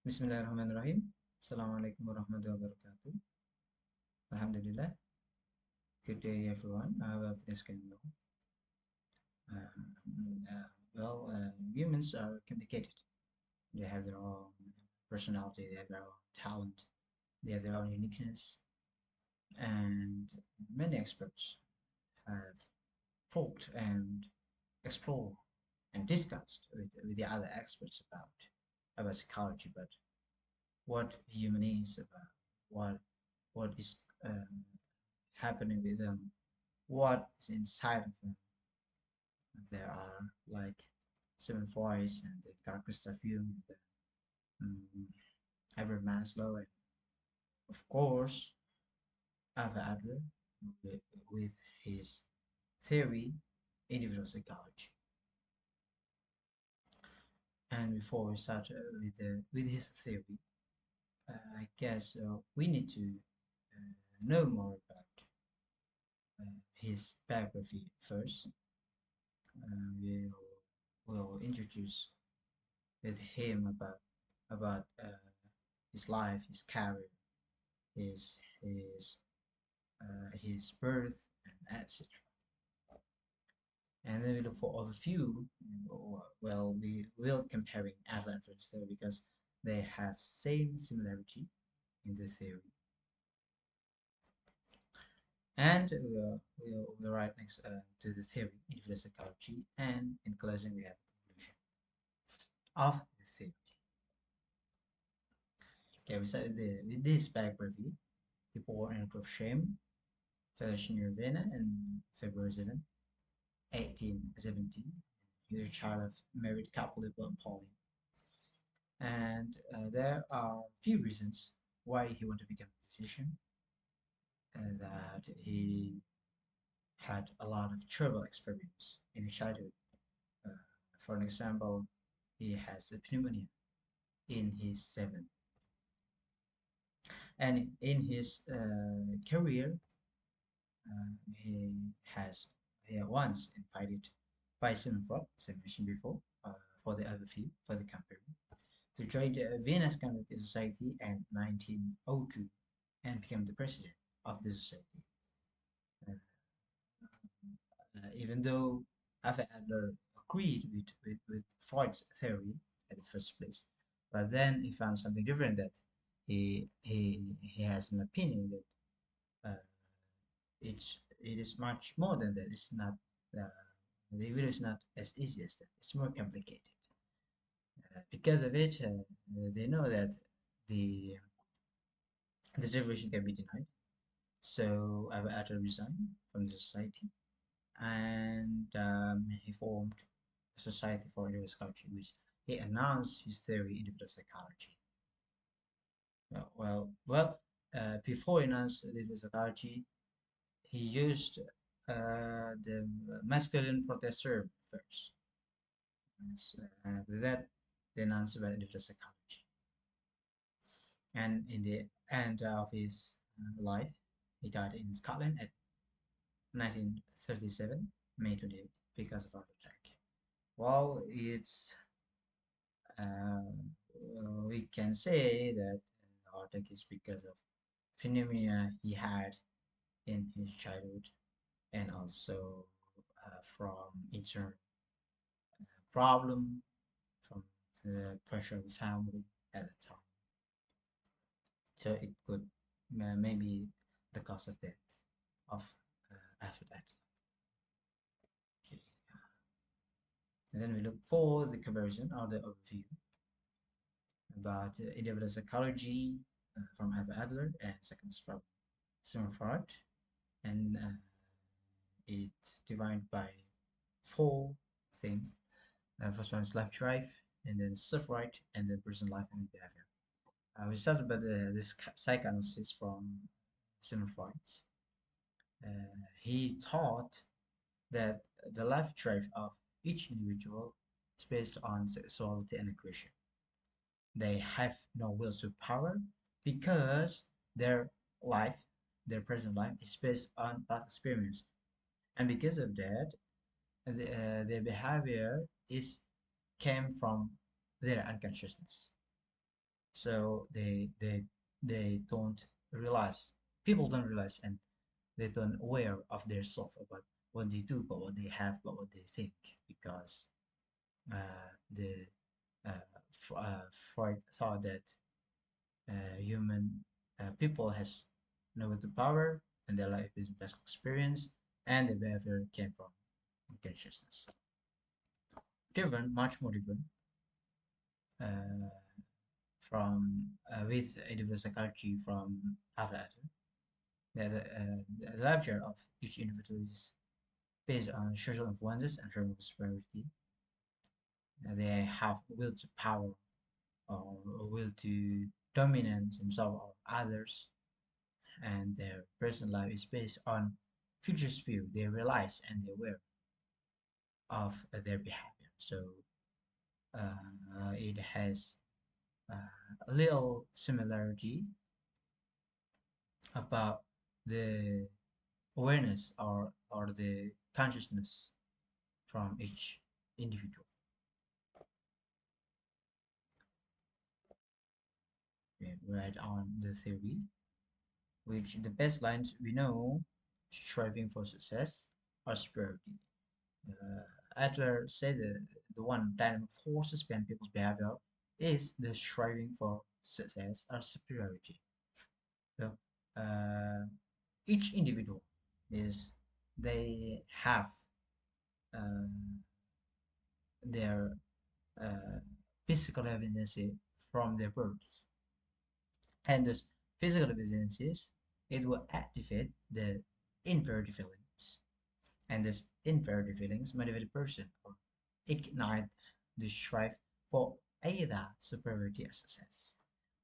Bismillahirrahmanirrahim. Assalamualaikum warahmatullahi wabarakatuh. Alhamdulillah. Good day, everyone. I hope this can go. Humans are complicated. They have their own personality, they have their own talent, they have their own uniqueness, and many experts have talked and explored and discussed with the other experts about psychology, but what human is about, what what is happening with them, what is inside of them. There are like seven voice and the Carl Gustav Jung, the um, Herbert Maslow, and of course Alva Adler with, with his theory, individual psychology. And before we start with his theory, I guess we need to know more about his biography first. We'll, we'll introduce with him about his life, his career, his birth, and etc. And then we look for overview. Well, we will comparing Adler and French theory because they have same similarity in the theory. And we'll write next to the theory, individual psychology, and in closing we have a conclusion of the theory. Okay, we start with this biography. He born in Shame, Fellowship near Vienna, in February 7, 1870. He was a child of married couple in Poland. And there are few reasons why he wanted to become a physician, and that he had a lot of trouble experience in his childhood. Uh, for an example, he has a pneumonia in his seven, and in his career, he has once invited by Simon as I mentioned before, for the overview for the company, to join the Vienna Scientific Society in 1902 and became the president of the society. Uh, Even though Alfred Adler agreed with Freud's theory at the first place, but then he found something different, that he has an opinion that it is much more than that. It's not uh, the video is not as easy as that. It's more complicated. Because of it, they know that the the revolution can be denied. So I had to resign from the society, and he formed a society for individual psychology, which he announced his theory individual psychology. Before he announced individual psychology, he used the masculine protester first. After that, they announced about individual psychology. And in the end of his life, he died in Scotland at 1937, May 28th, because of heart attack. Well, we can say that heart attack is because of pneumonia he had in his childhood, and also from internal problem from the pressure of the family at the time. So it could maybe the cause of death of after that. Okay. And then we look for the comparison or the overview about individual psychology from Alva Adler and second from Sigmund Freud, and it divided by four things. First one is life drive, and then self-right, and then personal life and behavior. We started by this psychoanalysis from Sigmund Freud. He taught that the life drive of each individual is based on sexuality and aggression. They have no will to power because their life, their present life, is based on past experience, and because of that, their behavior is came from their unconsciousness. So they don't realize, people don't realize, and they don't aware of their self about what they do, but what they have, but what they think, because the Freud thought that human people has no the power, and their life is best experience, and the behavior came from consciousness. Different, much more different uh, from with individual psychology from after that the larger of each individual is based on social influences and tribal prosperity. They have will to power or will to dominate themselves or others, and their present life is based on future's view. They realize and they're aware of their behavior. So it has a little similarity about the awareness or the consciousness from each individual. Okay, right on the theory, which the best lines we know, striving for success or superiority. Uh, Adler said that the one dynamic forces behind people's behavior is the striving for success or superiority. So, uh, each individual is they have uh, their uh, physical deficiency from their birth, and this physical deficiencies it will activate the inferiority feelings, and this inferiority feelings motivate a person or ignite the strive for either superiority or success,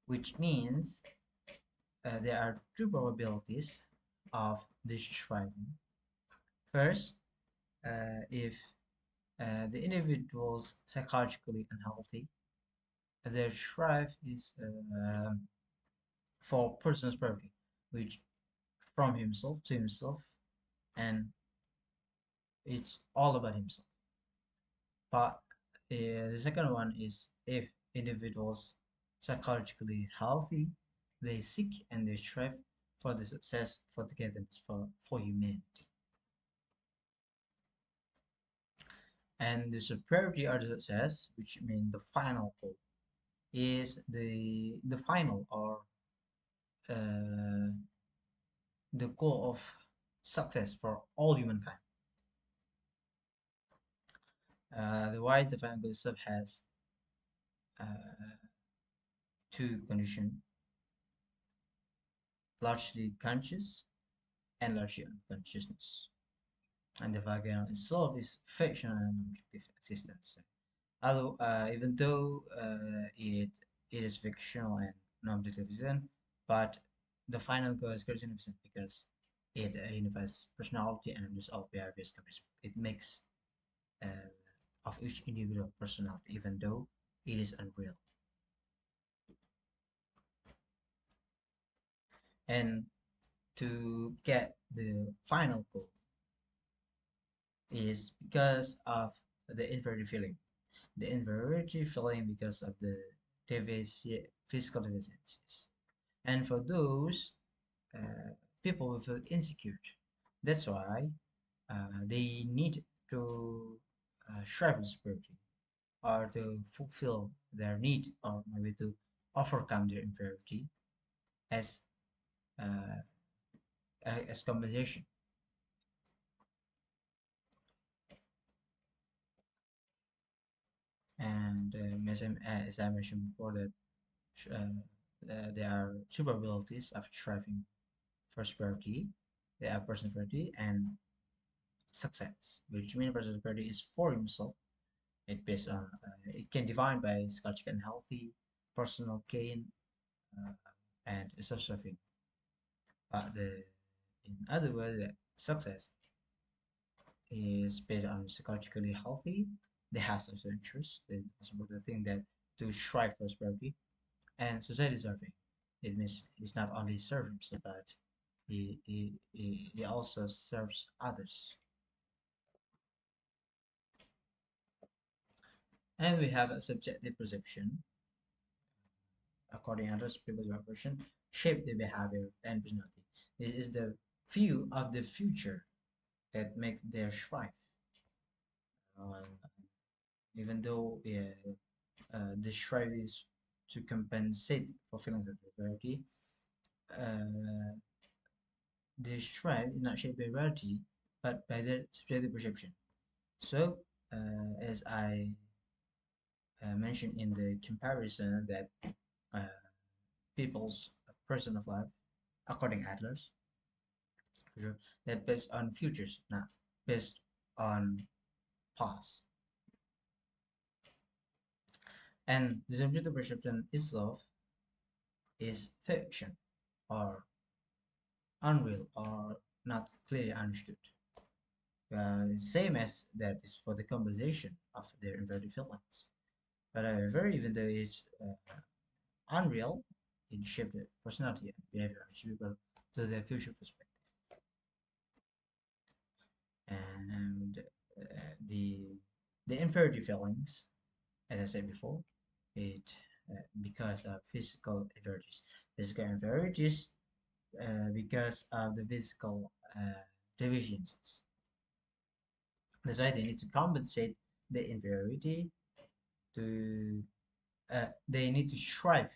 which means there are two probabilities of this striving. First, if the individual's psychologically unhealthy, their strive is for personal prosperity, which from himself to himself, and it's all about himself. But the second one is if individuals psychologically healthy, they seek and they strive for the success, for togetherness, for humanity. And the superiority or the success, which means the final goal, is the final or uh, the goal of success for all humankind. The wise divine good itself has uh, two conditions, largely conscious and largely unconsciousness. And the vagina itself is fictional and objective existence. Although, even though it is fictional and non-objective existence, but the final goal is very significant because it unifies personality and reduces all behaviors. It makes uh, of each individual personality, even though it is unreal. And to get the final goal is because of the inferiority feeling. The inferiority feeling because of the physical deficiencies. And for those people who feel insecure, that's why they need to strive for spirituality or to fulfill their need or maybe to overcome their inferiority as uh, as compensation. And as I mentioned before, that there are two probabilities of striving for prosperity. There are personal prosperity and success, which means personal prosperity is for himself. It based on it can define by psychological and healthy, personal gain, uh, and self-serving. But the in other words, success is based on psychologically healthy. They have social interests. They support the thing that to strive for prosperity and society serving. It means he's not only serving himself, but he also serves others. And we have a subjective perception. according to others, people's version, shape their behavior and personality. This is the view of the future that make their strive. Uh, Even though the strive is to compensate for feelings of severity, uh, the strive is not shaped by reality, but by the subjective perception. So, as I mentioned in the comparison that uh, people's person of life, according Adler's, sure, that based on futures, not based on past. And the subjective perception itself is fiction or unreal or not clearly understood. Same as that is for the composition of their inverted feelings. But however, even though it's unreal, it shaped the personality and behavior attributable to their future perspective. And the inferiority feelings, as I said before, it because of physical inferiorities. Physical inferiorities because of the physical deficiencies. That's why they need to compensate the inferiority to they need to strive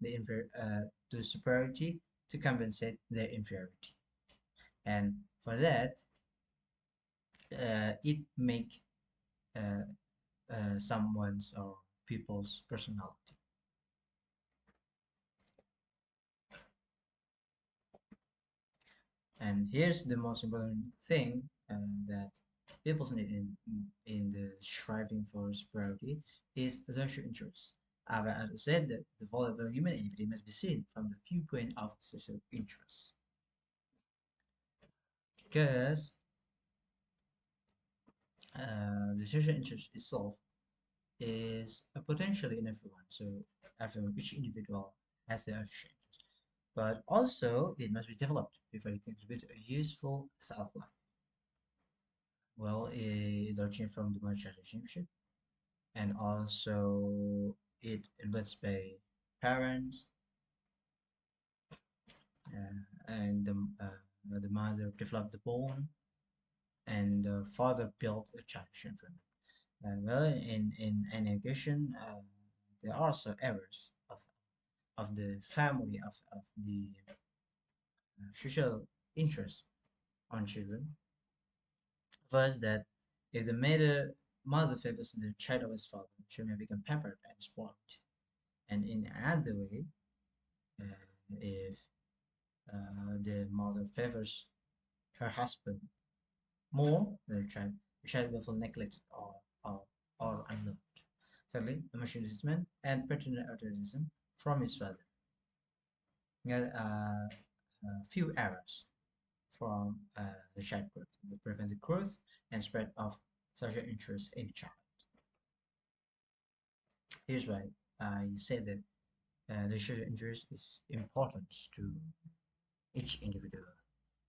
to superiority to compensate their inferiority, and for that it make uh, someone's or people's personality. And here's the most important thing that people need in the striving for superiority is social interest. I've said that the value of human activity must be seen from the viewpoint of social interest, because the social interest itself is a potentially in everyone. So everyone, each individual has their social interest, but also it must be developed before it contributes a useful self-life. Well, it originates from the merchant relationship, and also it influenced by parents and the mother developed the bond, and the father built a tradition for them. Well, in any occasion, there are also errors of the family of the social interest on children. First, that if the mother favors the child of his father, children may become pampered and spoiled. And in another way, if the mother favors her husband more than the child will feel neglected or, or unloved. Thirdly, emotional resentment and paternal authoritism from his father. Get a few errors from the child growth to prevent the growth and spread of social interest in the child. Here's why I say that the social interest is important to each individual,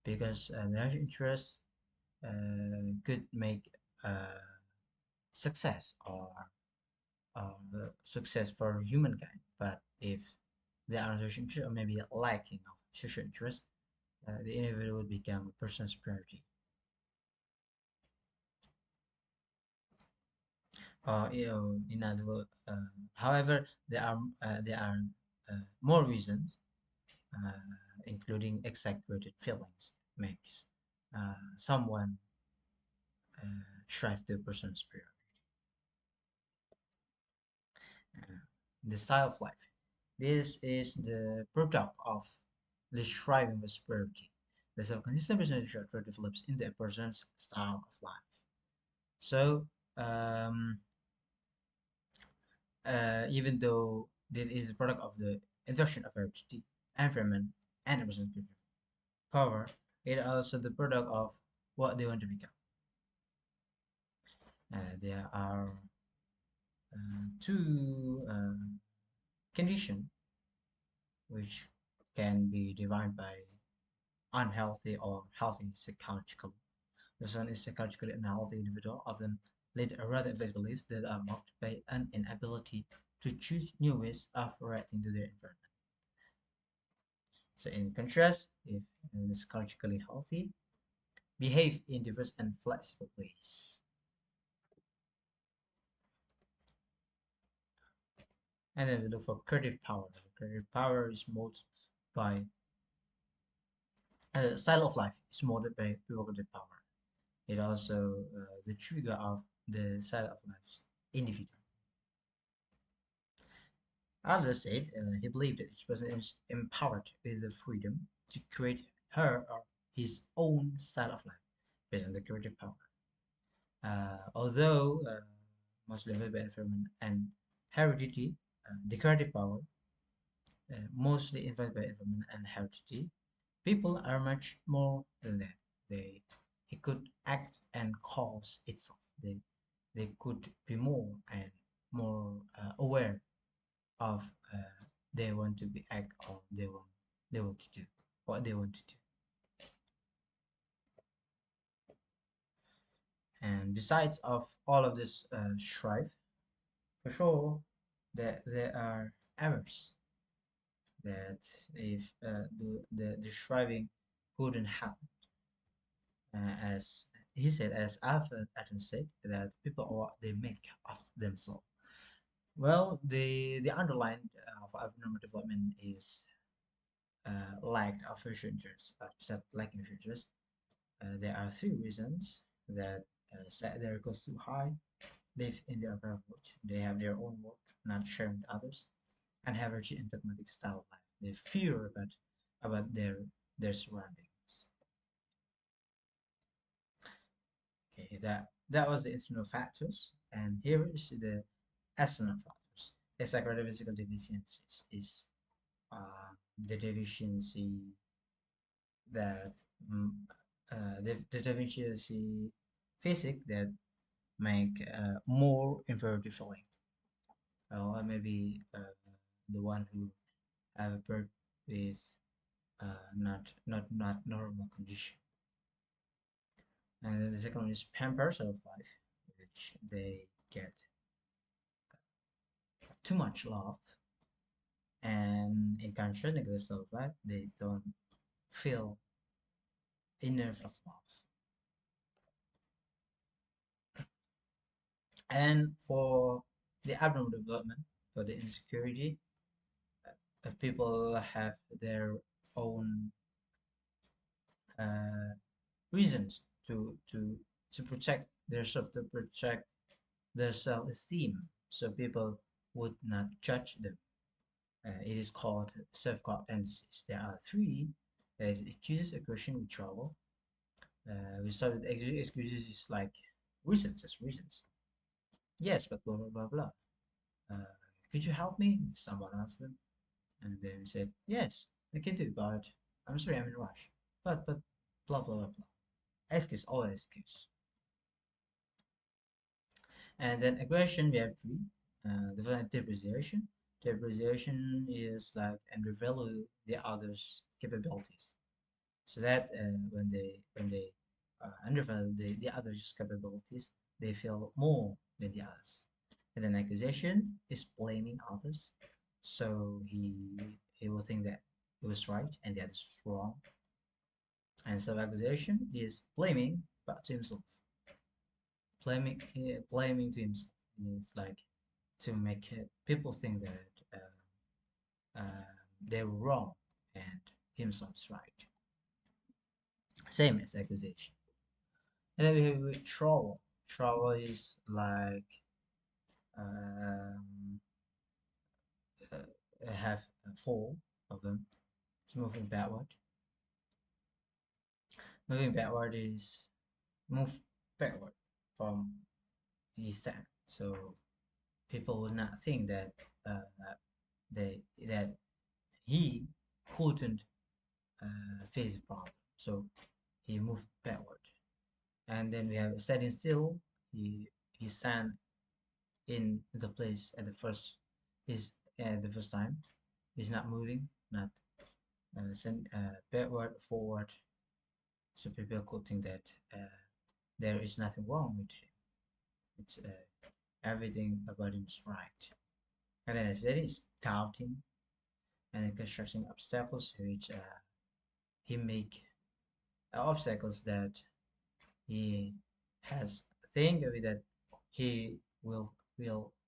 because the social interest could make uh, success success for humankind. But if there are social interest or maybe lacking of social interest, the individual would become a person's priority. In other words, however, there are more reasons, uh, including exaggerated feelings, makes someone strive to a person's priority. Uh, the style of life. This is the product of the striving for superiority. The self-consistent personality structure develops into a person's style of life. So, um, even though this is a product of the interaction of heredity, environment, and a person's power, it is also the product of what they want to become. There are two conditions which can be defined by unhealthy or healthy psychologically. The son is psychologically unhealthy individual often lead a rather inflexible beliefs that are marked by an inability to choose new ways of reacting to their environment. So in contrast, if psychologically healthy, behave in diverse and flexible ways. And then we look for creative power. Creative power is molded by style of life is molded by prerogative power. It also the trigger of the style of life individual. Others said he believed that each person is empowered with the freedom to create her or his own style of life based on the creative power. Although mostly led by environment and heredity, the creative power mostly influenced by environment and heredity, people are much more than that. They he could act and cause itself. They could be more and more aware of they want to be act or they want to do what they want to do. And besides of all of this strife, for sure that there are errors that if the striving couldn't happen as he said, as Adam said, that people are what they make of themselves. Well, the underline of abnormal development is lack of future interests. Set lacking futures. There are three reasons that set their goals too high, live in their privilege. They have their own work, not sharing with others, and have a rigid and dogmatic style of life. They fear about their surroundings. Okay, that was the internal factors, and here is the external factors. The psychophysical deficiencies is the deficiency that mm, the deficiency physic that make more inferiority feeling, or maybe the one who have a birth with not normal condition. And then the second one is pampers of life, which they get too much love, and in contrast, neglect of life, they don't feel enough of love. And for the abnormal development, for the insecurity, people have their own uh, reasons to protect their self, to protect their self-esteem, so people would not judge them. It is called self-guard tendencies. There are three. There is excuses, aggression, withdrawal. We started excuses like reasons, as reasons. Yes, but blah blah blah blah. Uh, could you help me? If someone asked them, and then he said, yes, I can do, but I'm sorry, I'm in a rush. But blah blah blah blah. Excuse, all excuse. And then aggression, we have three. Development depreciation. Depreciation is like undervalue the other's capabilities. So that when they undervalue the other's capabilities, they feel more than the others. And then accusation is blaming others. So he will think that he was right and the others was wrong. And self-accusation is blaming but to himself. Blaming to himself is like to make people think that they were wrong and himself's right. Same as accusation. And then we have withdrawal. Withdrawal is like um, have four of them. It's moving backward. Moving backward is move backward from his stand. So people will not think that that he couldn't face the problem. So he moved backward. And then we have standing still. He stand in the place at the first is the first time. He's not moving, not send backward, forward. So people could think that there is nothing wrong with him. It's everything about him is right. And then as it is doubting and then constructing obstacles which he make obstacles that he has think of it that he will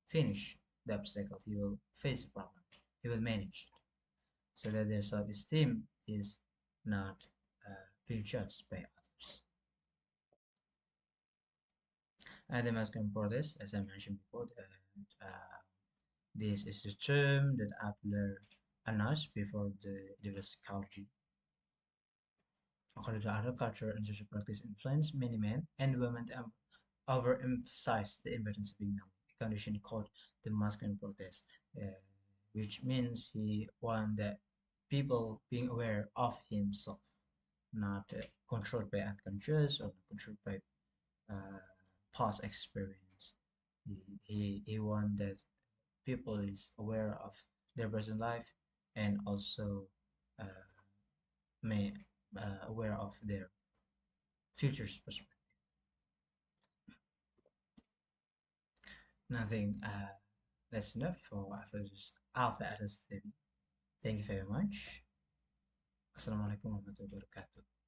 finish the obstacle, he will face the problem, he will manage it, so that their self-esteem is not being judged by others. And the most important this, as I mentioned before, that this is the term that I've learned announced before the psychology. According to other culture and social practice influence, many men and women overemphasize the importance of being known, a condition called the masculine protest, uh, which means he want that people being aware of himself, not controlled by unconscious or not controlled by uh, past experience. He want that people is aware of their present life and also uh, may aware of their future's perspective. Nothing. That's enough for Alpha Atlas Theory. Thank you very much. Assalamualaikum warahmatullahi wabarakatuh.